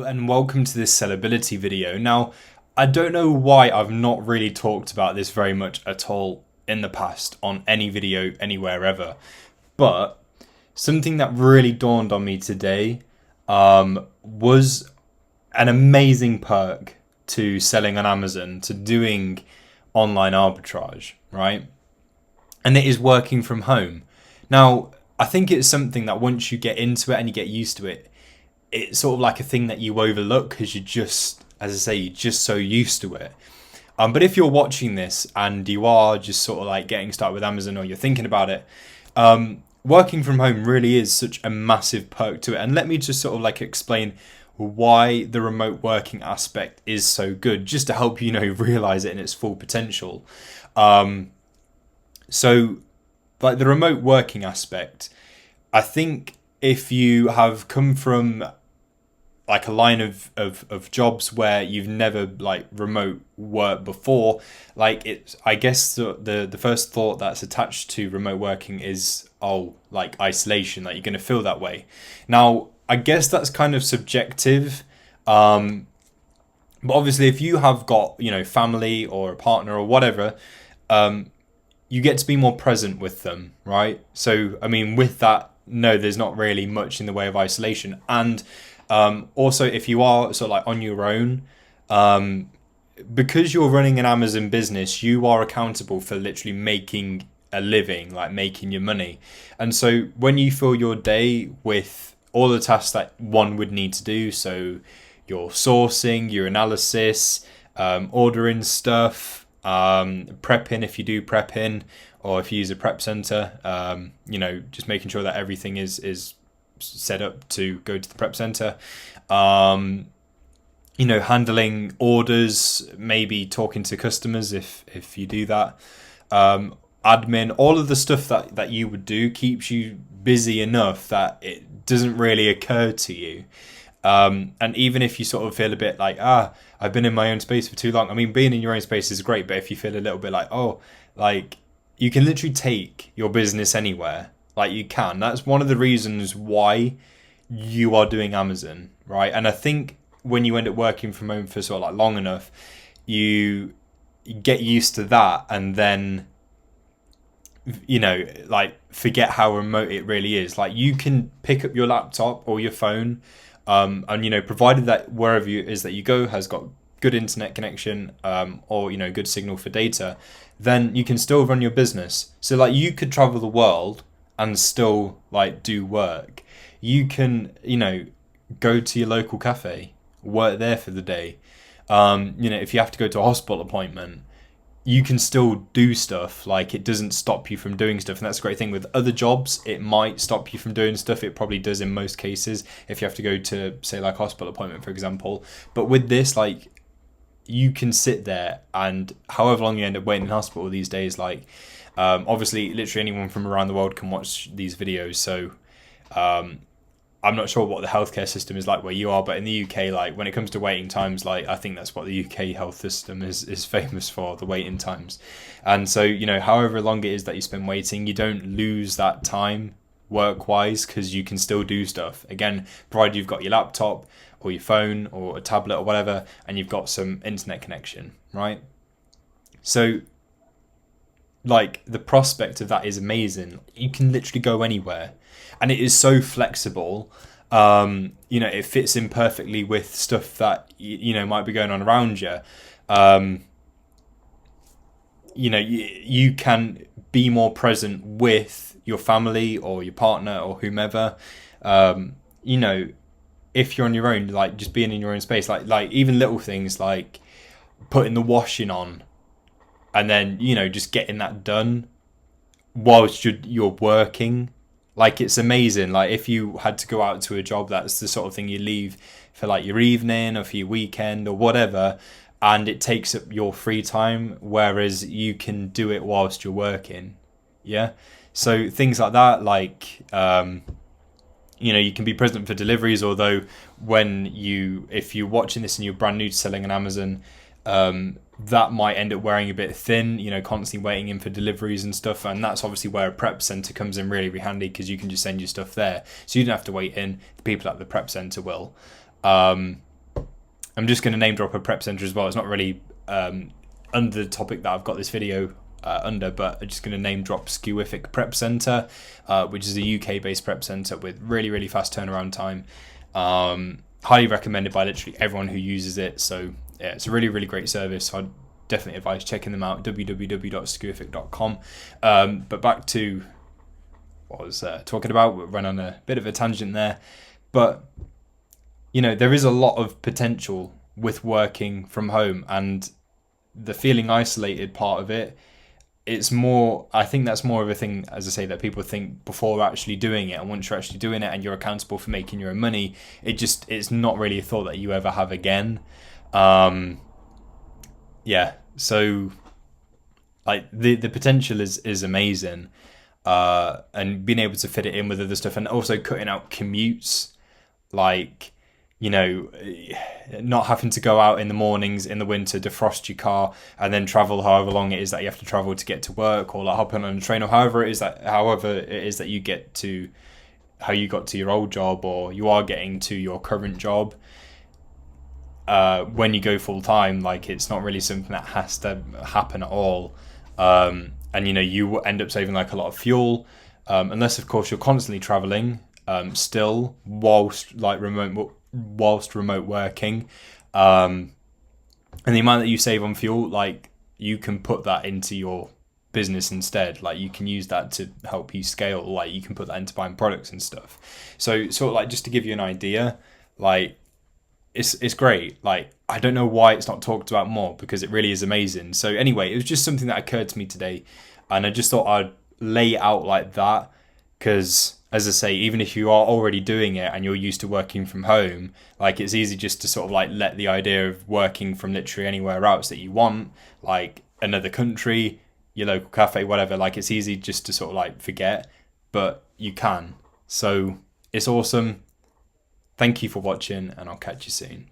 and welcome to this sellability video. Now, I don't know why I've not really talked about this very much at all in the past on any video anywhere ever, but something that really dawned on me today was an amazing perk to selling on Amazon, to doing online arbitrage, right? And it is working from home. Now, I think it's something that once you get into it and you get used to it, it's sort of like a thing that you overlook because you're just, as I say, you're just so used to it. But if you're watching this and you are just sort of like getting started with Amazon or you're thinking about it, working from home really is such a massive perk to it. And let me just sort of like explain why the remote working aspect is so good, just to help you realize it in its full potential. So like the remote working aspect, I think if you have come from like a line of jobs where you've never like remote work before, like it's, I guess the first thought that's attached to remote working is, oh, like isolation, like you're going to feel that way. Now, I guess that's kind of subjective. But obviously if you have got, family or a partner or whatever, you get to be more present with them, right? So, I mean, with that, no, there's not really much in the way of isolation. And also, if you are sort of like on your own, because you're running an Amazon business, you are accountable for literally making a living, like making your money. And so when you fill your day with all the tasks that one would need to do, so your sourcing, your analysis, ordering stuff, prepping if you do prepping, or if you use a prep center, just making sure that everything is set up to go to the prep center, handling orders, maybe talking to customers if you do that, admin, all of the stuff that you would do keeps you busy enough that it doesn't really occur to you. And even if you sort of feel a bit like, I've been in my own space for too long. I mean, being in your own space is great, but if you feel a little bit like, you can literally take your business anywhere. Like you can. That's one of the reasons why you are doing Amazon, right? And I think when you end up working from home for sort of like long enough, you get used to that, and then like forget how remote it really is. Like you can pick up your laptop or your phone, and provided that wherever it is that you go has got good internet connection, or good signal for data, then you can still run your business. So like you could travel the world and still like do work. You can go to your local cafe, work there for the day. If you have to go to a hospital appointment, you can still do stuff. Like it doesn't stop you from doing stuff. And that's a great thing. With other jobs, it might stop you from doing stuff. It probably does in most cases if you have to go to, say, like hospital appointment, for example. But with this, like, you can sit there, and however long you end up waiting in hospital these days, like, obviously literally anyone from around the world can watch these videos. So I'm not sure what the healthcare system is like where you are, but in the UK, like when it comes to waiting times, like I think that's what the UK health system is famous for, the waiting times. And so, however long it is that you spend waiting, you don't lose that time work-wise because you can still do stuff. Again, provided you've got your laptop or your phone or a tablet or whatever, and you've got some internet connection, right? So like the prospect of that is amazing. You can literally go anywhere, and it is so flexible. It fits in perfectly with stuff that might be going on around you. You can be more present with your family or your partner or whomever. If you're on your own, like just being in your own space, like even little things like putting the washing on, and then just getting that done whilst you're working. Like it's amazing. Like if you had to go out to a job, that's the sort of thing you leave for like your evening or for your weekend or whatever, and it takes up your free time, whereas you can do it whilst you're working. Yeah. So things like that, like you can be present for deliveries, although if you're watching this and you're brand new to selling on Amazon, that might end up wearing a bit thin, constantly waiting in for deliveries and stuff. And that's obviously where a prep center comes in really, really handy, because you can just send your stuff there. So you don't have to wait in. The people at the prep center will. I'm just going to name drop a prep center as well. It's not really under the topic that I've got this video under, but I'm just going to name drop Skewific Prep Center, which is a UK based prep center with really, really fast turnaround time. Highly recommended by literally everyone who uses it. So yeah, it's a really, really great service. So I'd definitely advise checking them out, www.skewific.com. But back to what I was talking about. We ran on a bit of a tangent there, but there is a lot of potential with working from home, and the feeling isolated part of it. I think that's more of a thing, as I say, that people think before actually doing it, and once you're actually doing it and you're accountable for making your own money, it's not really a thought that you ever have again. So like the potential is amazing, and being able to fit it in with other stuff, and also cutting out commutes, like not having to go out in the mornings in the winter, defrost your car, and then travel however long it is that you have to travel to get to work, or like hopping on a train, or however it is that you get to how you got to your old job, or you are getting to your current job. When you go full time, like it's not really something that has to happen at all, and you end up saving like a lot of fuel, unless of course you're constantly traveling, still whilst remote working, and the amount that you save on fuel, like you can put that into your business instead. Like you can use that to help you scale. Like you can put that into buying products and stuff. So sort of like, just to give you an idea, like it's great. Like I don't know why it's not talked about more, because it really is amazing. So anyway, it was just something that occurred to me today, and I just thought I'd lay it out like that, because as I say, even if you are already doing it and you're used to working from home, like it's easy just to sort of like let the idea of working from literally anywhere else that you want, like another country, your local cafe, whatever, like it's easy just to sort of like forget, but you can. So it's awesome. Thank you for watching, and I'll catch you soon.